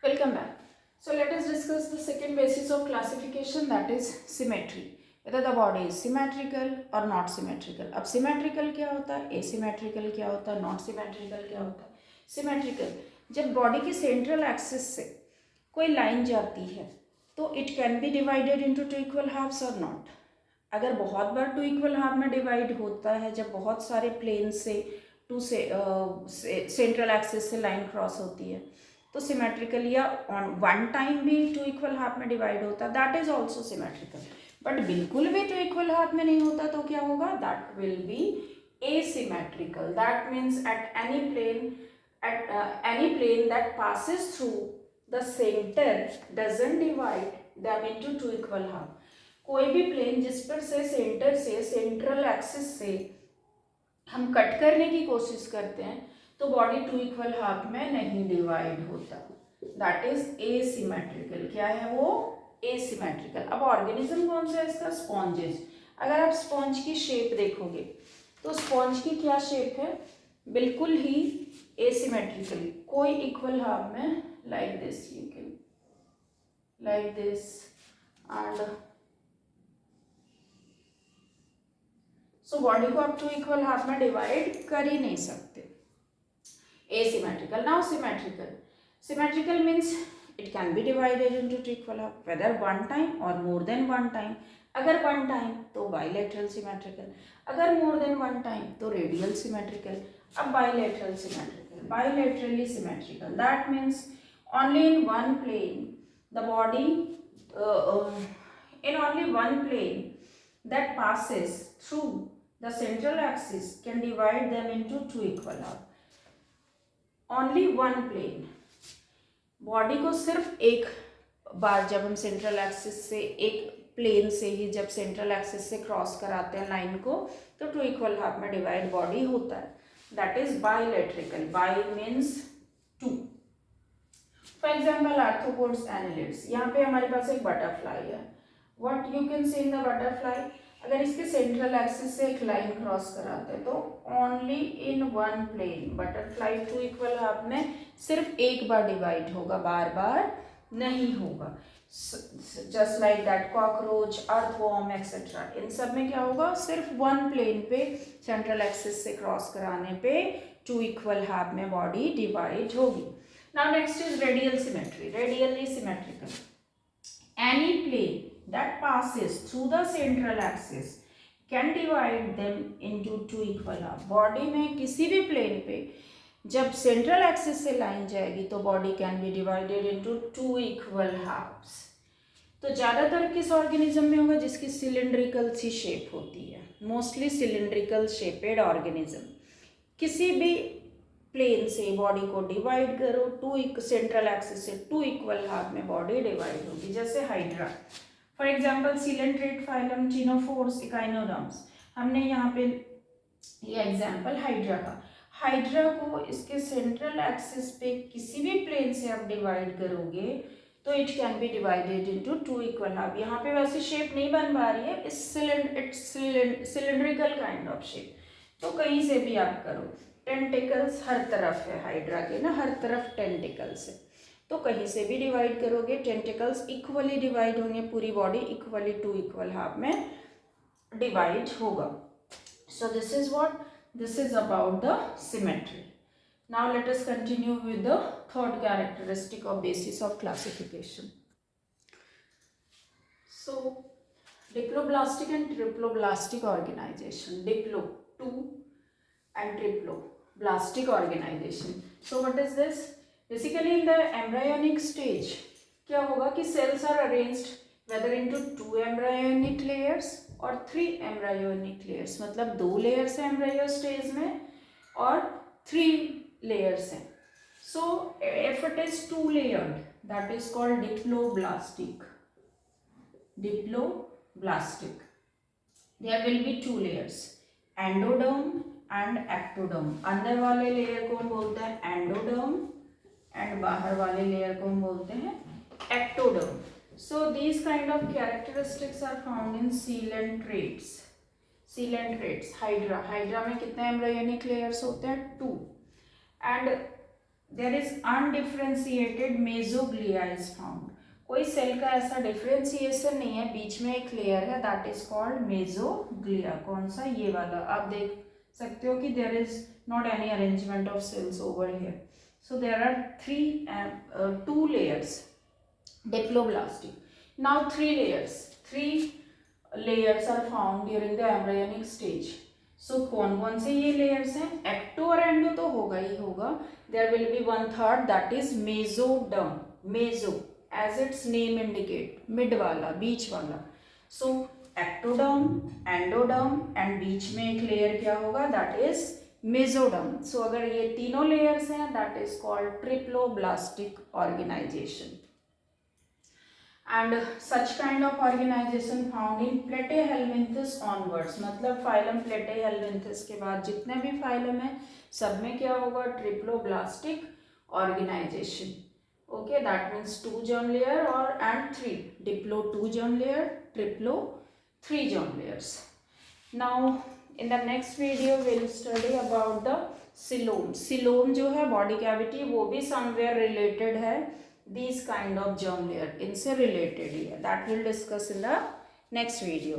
Welcome back. So let us discuss the second basis of classification, that is symmetry. Whether the body is symmetrical or not symmetrical. अब symmetrical क्या होता है, asymmetrical क्या होता है, not symmetrical क्या होता है. Symmetrical जब बॉडी की सेंट्रल एक्सिस से कोई लाइन जाती है तो it can be divided into two equal halves और नॉट. अगर बहुत बार टू इक्वल हाफ में डिवाइड होता है, जब बहुत सारे प्लेन से टू से सेंट्रल एक्सिस से लाइन क्रॉस होती है तो सिमेट्रिकल, या ऑन वन टाइम भी टू इक्वल हाफ में डिवाइड होता है, that is also symmetrical. But बिल्कुल भी टू इक्वल हाफ में नहीं होता तो क्या होगा, that will be asymmetrical. That means at any plane that passes through the center doesn't divide them into two equal half. कोई भी प्लेन जिस पर से सेंटर से सेंट्रल एक्सिस से हम कट करने की कोशिश करते हैं तो बॉडी टू इक्वल हाफ में नहीं डिवाइड होता, दैट इज एसिमेट्रिकल. क्या है वो, एसिमेट्रिकल. अब ऑर्गेनिज्म कौन सा है इसका, स्पॉन्जेस. अगर आप स्पॉन्ज की शेप देखोगे तो स्पॉन्ज की क्या शेप है, बिल्कुल ही एसिमेट्रिकली, कोई इक्वल हाफ में like this, you can like this and so body को आप टू इक्वल हाफ में डिवाइड कर ही नहीं सकते. Asymmetrical. Now symmetrical. Symmetrical means it can be divided into two equal half, whether one time or more than one time. अगर one time तो bilateral symmetrical, अगर more than one time तो radial symmetrical. अब bilateral symmetrical, bilaterally symmetrical. That means only in one plane the body, in only one plane that passes through the central axis can divide them into two equal half. Only one plane. Body को सिर्फ एक बार जब हम central axis से एक plane से ही जब central axis से क्रॉस कराते हैं लाइन को तो टू इक्वल हाफ में डिवाइड बॉडी होता है, that is bilateral. Bi means two. For example arthropods annelids. यहाँ पे हमारे पास एक बटरफ्लाई है. What you can see in the butterfly, अगर इसके सेंट्रल एक्सिस से एक लाइन क्रॉस कराते हैं तो only in one plane butterfly two equal half में सिर्फ एक बार डिवाइड होगा, बार बार नहीं होगा. Just like that cockroach, earthworm etcetera, इन सब में क्या होगा, सिर्फ वन प्लेन पे सेंट्रल एक्सिस से क्रॉस कराने पे टू इक्वल हाफ में बॉडी डिवाइड होगी. Now next is radial symmetry. Radially symmetrical. Any plane that passes through the central axis can divide them into two equal half. Body में किसी भी plane पे जब सेंट्रल एक्सिस से line जाएगी तो body can be divided into two equal halves. तो ज़्यादातर किस ऑर्गेनिज्म में होगा, जिसकी सिलिंड्रिकल सी शेप होती है, मोस्टली सिलिंड्रिकल शेपेड ऑर्गेनिज्म. किसी भी प्लेन से बॉडी को डिवाइड करो टू सेंट्रल एक्सिस से टू इक्वल हाफ में बॉडी डिवाइड होगी. जैसे hydra, for example coelenterate phylum, ctenophores, echinoderms. हमने यहाँ पे ये एग्जांपल हाइड्रा का. हाइड्रा को इसके सेंट्रल एक्सिस पे किसी भी प्लेन से आप डिवाइड करोगे तो it can be divided into two equal half. यहाँ पे वैसे शेप नहीं बन पा रही है, it's cylindrical kind of shape. तो कहीं से भी आप करो. टेंटिकल्स हर तरफ है हाइड्रा के ना, हर तरफ टेंटिकल्स है, तो कहीं से भी डिवाइड करोगे टेंटिकल्स इक्वली डिवाइड होंगे, पूरी body equally two equal half में डिवाइड होगा. So this is what, this is about the symmetry. Now let us continue with the third characteristic of basis of classification. So diploblastic and triploblastic organization. Diplo two and triploblastic organization. So what is this? Basically in the embryonic stage क्या होगा कि cells are arranged whether into two embryonic layers और three embryonic layers. मतलब दो layers हैं embryo stage में और three layers हैं. So if it is two layered, that is called diploblastic. Diploblastic. There will be two layers, endoderm and ectoderm. अंदर वाले layer को हम बोलते हैं एंडोडर्म एंड बाहर वाले लेयर को हम बोलते हैं ectoderm. So these kind of characteristics are found in coelenterates. Coelenterates hydra. Hydra में कितने एम्ब्रायोनिक लेयर्स होते हैं, two. And there is undifferentiated mesoglea is found. कोई सेल का ऐसा डिफरेंशिएशन नहीं है, बीच में एक लेयर है, दैट इज कॉल्ड मेसोग्लिया। कौन सा? ये वाला। आप देख सकते हो कि there is not any arrangement of cells over here. So there are two layers diploblastic. Now three layers are found during the embryonic stage. So कौन कौन से ये layers हैं? एक्टो और एंडो तो होगा ही होगा. There will be one third, that is mesoderm. Meso as its name indicate, mid वाला, बीच वाला. So ectoderm, endoderm and बीच में एक layer क्या होगा? That is mesoderm. So अगर ये तीनों layers हैं, that is called triploblastic organization. And such kind of organization found in Platyhelminthes onwards. मतलब phylum Platyhelminthes के बाद जितने भी phylum है सब में क्या होगा? Triploblastic organization. Okay, that means 2 germ layer and 3. Diplo 2 germ layer, triplo 3 germ layers. Now in the next video we will study about the coelom. Coelom जो है body cavity, वो भी somewhere related है these kind of germ layer, इनसे related ही है. That will discuss in the next video.